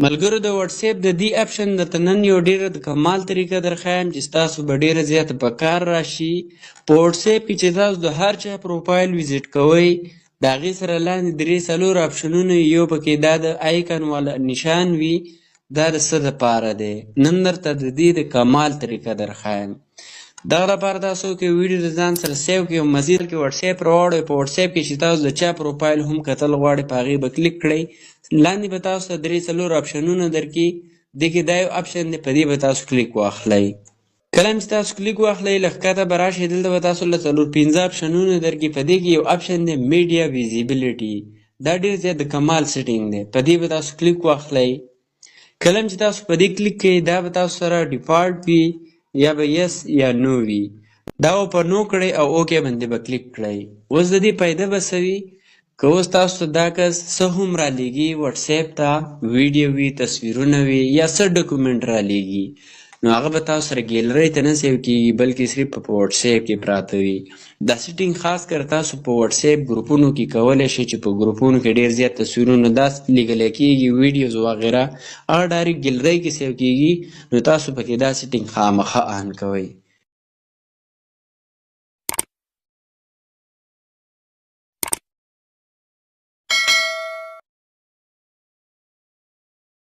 ملګرو د واتساپ د دې اپشن درته نن یو ډیره د کمال طریقه درښایم چې ستاسو به ډیره زیاته په کار راشي. په واتساپ کې چې تاسو د هر چا پروفایل ویزیټ کوئ د هغې سره لاندې 3-4 اپشنونه یو پکې دا د آیکن والا نشان وي. دا د څه دپاره دی؟ نن درته د دې د کمال طریقه درښایم. دغه لپاره تاسو کې ویډیو د ځان سره سیو کړئ او مزید کې واتساپ راواړئ. په واتساپ کې چې تاسو د چا پروفایل هم کتل غواړئ په هغې به کلیک کړئ. لاندې به تاسو ته 3-4 اپشنونه درکړي. دې کې دا یو اپشن دی، په دې به تاسو کلیک واخلئ. کله چې تاسو کلیک واخلئ له ښکته به راشئ، دلته به تاسو له 4-5 اپشنونه درکړي. په دې کې یو اپشن دی میډیا ویزیبیلیټي. دا ډېر زیات د کمال سیټینګ دی. په دې به تاسو کلیک واخلئ. کله چې تاسو په دې کلیک کوئ دا به تاسو سره ډیفالټ وي یا به یس یا نو وي. دا به په نو کړئ او اوکې باندې به کلیک کړئ. اوس د دې فایده به څه وي؟ که اوس تاسو ته دا کس څه هم رالیږي واتساپ ته، ویډیو وي، تصویرونه وي یا څه ډاکومنټ رالیږي، نو هغه به تاسو سره ګیلرۍ ته نه سیو کېږي بلکې صرف په واتساپ کې پراته وي. دا سیټینګ خاص کر تاسو په واتساپ ګروپونو کې کولی شئ چې په ګروپونو کې ډېر زیات تصویرونه داسې لیږلی کېږي، ویډیوز وغیره، هغه ډایرکټ ګیلرۍ کې سیو کېږي. نو تاسو پکې دا سیټینګ خامخا آن کوئ.